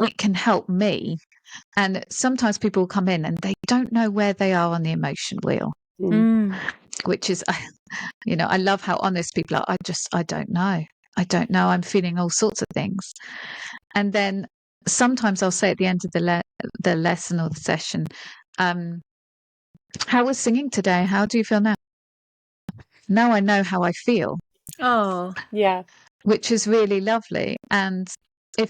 it can help me. And sometimes people come in and they don't know where they are on the emotion wheel, which is, I love how honest people are. I don't know. I'm feeling all sorts of things. And then sometimes I'll say at the end of the lesson or the session, how was singing today? How do you feel now? Now I know how I feel. Oh, yeah. Which is really lovely. And you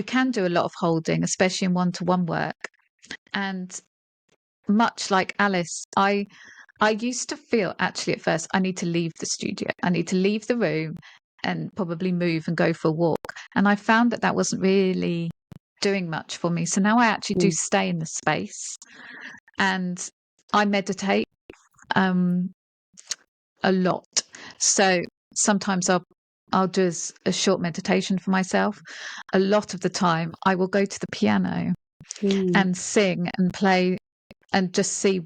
can do a lot of holding, especially in one-to-one work. And much like Alice, I used to feel actually at first, I need to leave the studio. I need to leave the room and probably move and go for a walk. And I found that wasn't really doing much for me. So now I actually do stay in the space, and I meditate a lot. So sometimes I'll do a short meditation for myself. A lot of the time I will go to the piano and sing and play and just see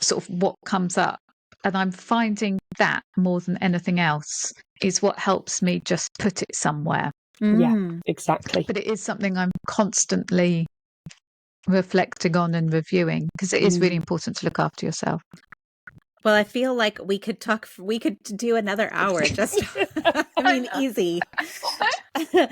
sort of what comes up. And I'm finding that more than anything else is what helps me just put it somewhere. Yeah, exactly. But it is something I'm constantly reflecting on and reviewing, because it is really important to look after yourself. Well, I feel like we could do another hour. Just, easy.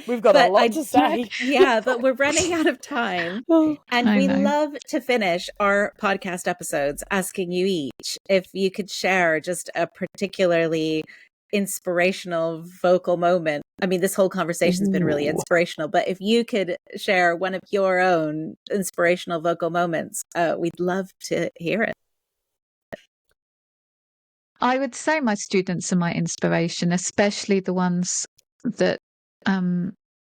We've got a lot to say. Yeah, but we're running out of time. And we love to finish our podcast episodes asking you each if you could share just a particularly inspirational vocal moment. I mean, this whole conversation has been really inspirational, but if you could share one of your own inspirational vocal moments, we'd love to hear it. I would say my students are my inspiration, especially the ones that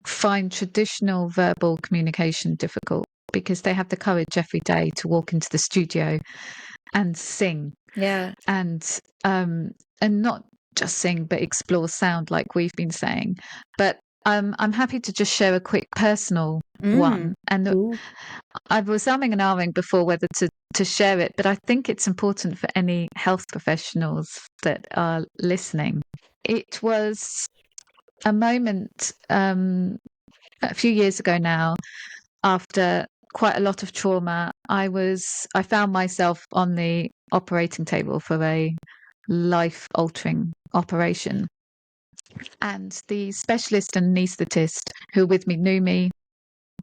find traditional verbal communication difficult, because they have the courage every day to walk into the studio and sing. Yeah. And not just sing, but explore sound like we've been saying. But I'm happy to just share a quick personal one. And I was umming and ahhing before whether to share it, but I think it's important for any health professionals that are listening. It was a moment a few years ago now, after quite a lot of trauma. I found myself on the operating table for a life-altering operation. And the specialist and anaesthetist who were with me knew me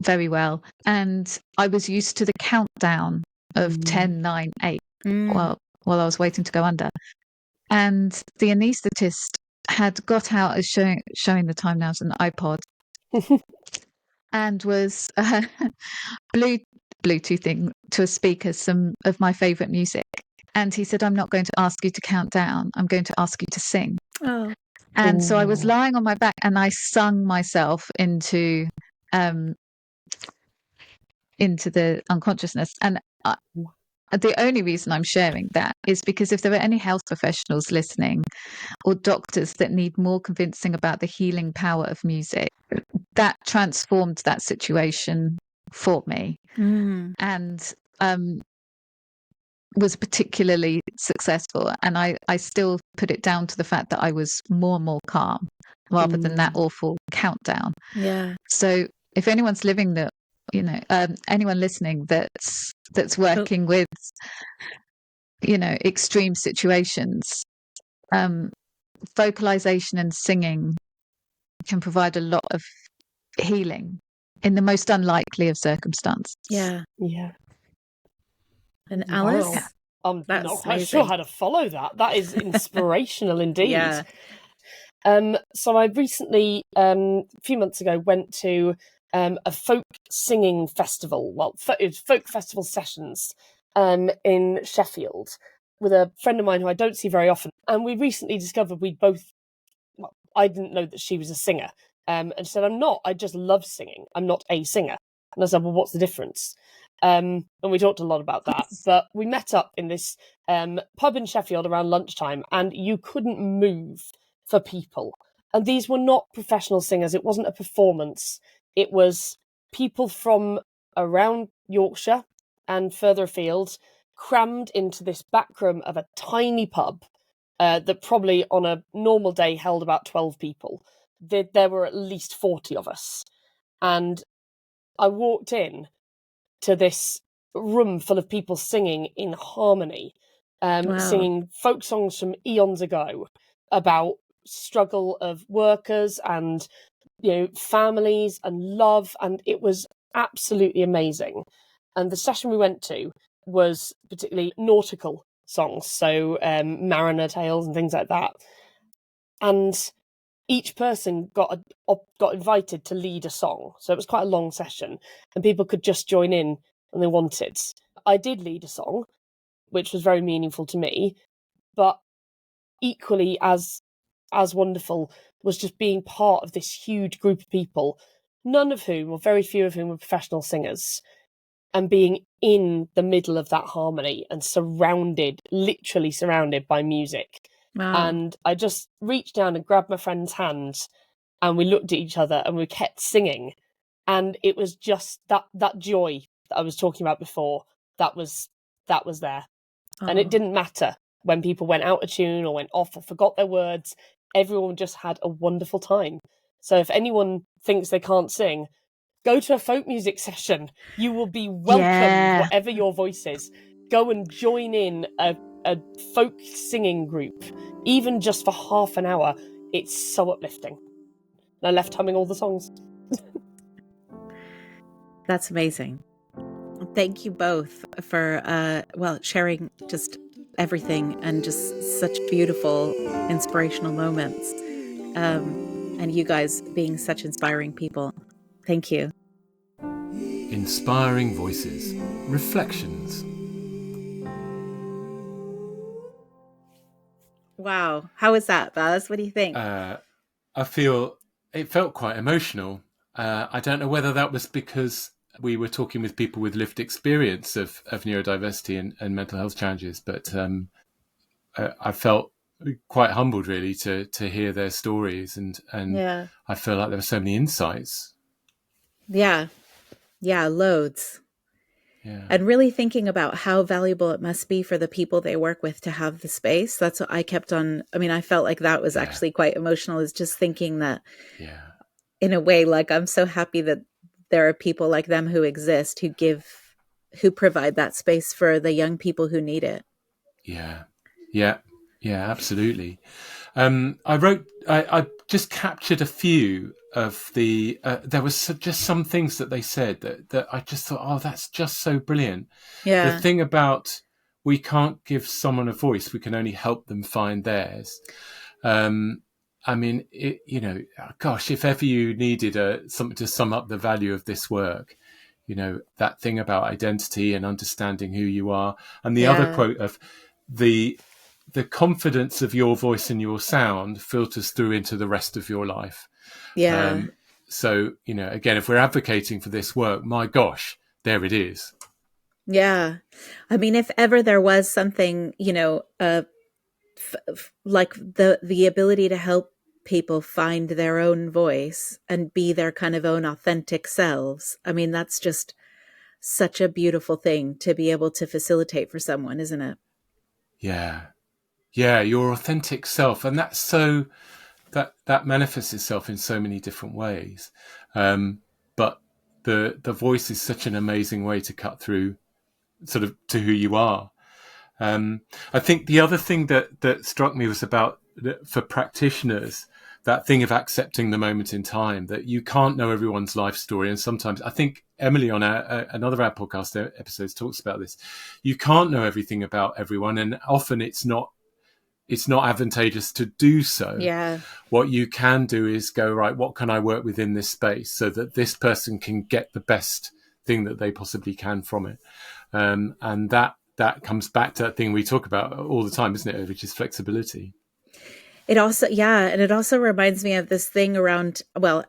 very well. And I was used to the countdown of 10, 9, 8 while I was waiting to go under. And the anaesthetist had got out, as showing the time now, as an iPod, and was Bluetoothing to a speaker some of my favourite music. And he said, I'm not going to ask you to count down. I'm going to ask you to sing. Oh. And so I was lying on my back and I sung myself into the unconsciousness. And the only reason I'm sharing that is because if there are any health professionals listening or doctors that need more convincing about the healing power of music, that transformed that situation for me. And was particularly successful. And I still put it down to the fact that I was more and more calm rather than that awful countdown. Yeah. So if anyone's living that, anyone listening that's working with, extreme situations, vocalization and singing can provide a lot of healing in the most unlikely of circumstances. Yeah. Yeah. And Alice? Wow. I'm That's not quite amazing. sure how to follow that. That is inspirational indeed. Yeah. So I recently, a few months ago, went to a folk singing festival. Well, it was folk festival sessions in Sheffield with a friend of mine who I don't see very often. And we recently discovered I didn't know that she was a singer. And she said, I'm not. I just love singing. I'm not a singer. And I said, well, what's the difference? And we talked a lot about that. But we met up in this pub in Sheffield around lunchtime, and you couldn't move for people. And these were not professional singers. It wasn't a performance. It was people from around Yorkshire and further afield crammed into this back room of a tiny pub that probably on a normal day held about 12 people. There were at least 40 of us. And I walked in to this room full of people singing in harmony, singing folk songs from eons ago about struggle of workers and families and love, and it was absolutely amazing. And the session we went to was particularly nautical songs, so mariner tales and things like that. And each person got invited to lead a song. So it was quite a long session and people could just join in when they wanted. I did lead a song, which was very meaningful to me, but equally as wonderful was just being part of this huge group of people, none of whom, or very few of whom, were professional singers, and being in the middle of that harmony and literally surrounded by music. Wow. And I just reached down and grabbed my friend's hand and we looked at each other and we kept singing. And it was just that joy that I was talking about before, that was there. And it didn't matter when people went out of tune or went off or forgot their words. Everyone just had a wonderful time. So if anyone thinks they can't sing, go to a folk music session. You will be welcomed, whatever your voice is. Go and join in a folk singing group, even just for half an hour. It's so uplifting. And I left humming all the songs. That's amazing. Thank you both for sharing just everything and just such beautiful, inspirational moments. And you guys being such inspiring people. Thank you. Inspiring voices. Reflections. Wow. How was that, Baz? What do you think? I feel it felt quite emotional. I don't know whether that was because we were talking with people with lived experience of neurodiversity and mental health challenges, but I felt quite humbled really to hear their stories, and I feel like there were so many insights. Yeah, loads. Yeah. And really thinking about how valuable it must be for the people they work with to have the space. That's what I kept on. I mean, I felt like that was actually quite emotional, is just thinking that in a way, like, I'm so happy that there are people like them who exist, who provide that space for the young people who need it. Yeah. Yeah, absolutely. I just captured a few of the, there was just some things that they said that I just thought, oh, that's just so brilliant. Yeah. The thing about, we can't give someone a voice, we can only help them find theirs. I mean, gosh, if ever you needed something to sum up the value of this work, that thing about identity and understanding who you are. And the other quote of the confidence of your voice and your sound filters through into the rest of your life. Yeah. So, again, if we're advocating for this work, my gosh, there it is. Yeah. I mean, if ever there was something, like the ability to help people find their own voice and be their kind of own authentic selves. I mean, that's just such a beautiful thing to be able to facilitate for someone, isn't it? Yeah. Yeah, your authentic self. And that's so, that manifests itself in so many different ways. But the voice is such an amazing way to cut through sort of to who you are. I think the other thing that struck me was about, for practitioners, that thing of accepting the moment in time, that you can't know everyone's life story. And sometimes, I think Emily on another of our podcast episodes talks about this. You can't know everything about everyone, and often it's not advantageous to do so. Yeah. What you can do is go, right, what can I work with in this space so that this person can get the best thing that they possibly can from it. And that comes back to that thing we talk about all the time, isn't it? Which is flexibility. It also, and it also reminds me of this thing around, well,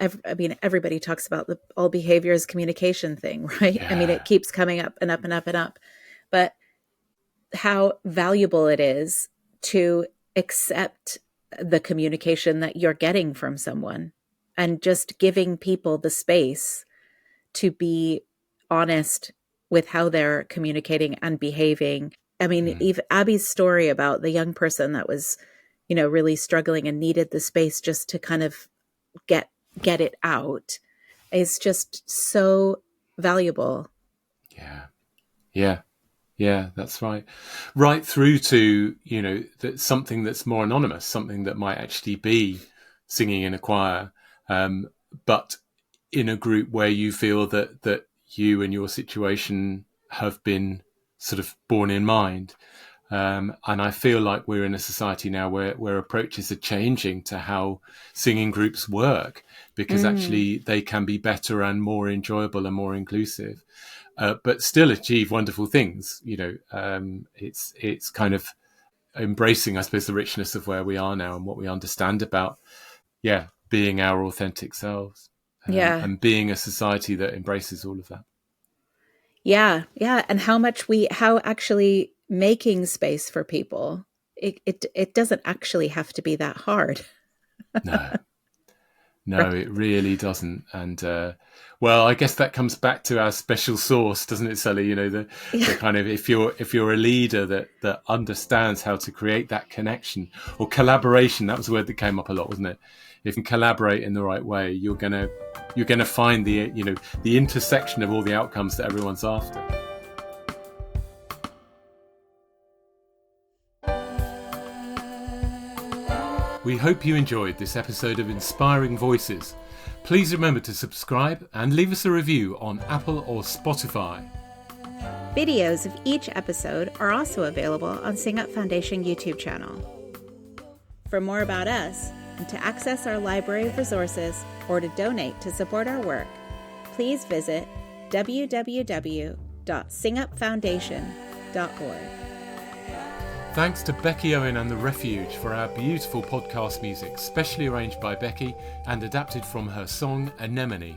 everybody talks about all behavior is communication thing, right? Yeah. I mean, it keeps coming up and up and up and up, but how valuable it is to accept the communication that you're getting from someone and just giving people the space to be honest with how they're communicating and behaving. I mean, even Abby's story about the young person that was, really struggling and needed the space just to kind of get it out is just so valuable. Yeah, that's right. Right through to, that something that's more anonymous, something that might actually be singing in a choir, but in a group where you feel that you and your situation have been sort of borne in mind. And I feel like we're in a society now where approaches are changing to how singing groups work, because actually they can be better and more enjoyable and more inclusive, but still achieve wonderful things. It's kind of embracing, I suppose, the richness of where we are now and what we understand about, being our authentic selves. And being a society that embraces all of that. Yeah. And how actually making space for people, it doesn't actually have to be that hard. No, it really doesn't. And well, I guess that comes back to our special sauce, doesn't it, Celi? The kind of, if you're a leader that understands how to create that connection or collaboration, that was a word that came up a lot, wasn't it? If you collaborate in the right way, you're gonna find the intersection of all the outcomes that everyone's after. We hope you enjoyed this episode of Inspiring Voices. Please remember to subscribe and leave us a review on Apple or Spotify. Videos of each episode are also available on Sing Up Foundation YouTube channel. For more about us, and to access our library of resources or to donate to support our work, please visit www.singupfoundation.org. Thanks to Becky Owen and The Refuge for our beautiful podcast music, specially arranged by Becky and adapted from her song Anemone.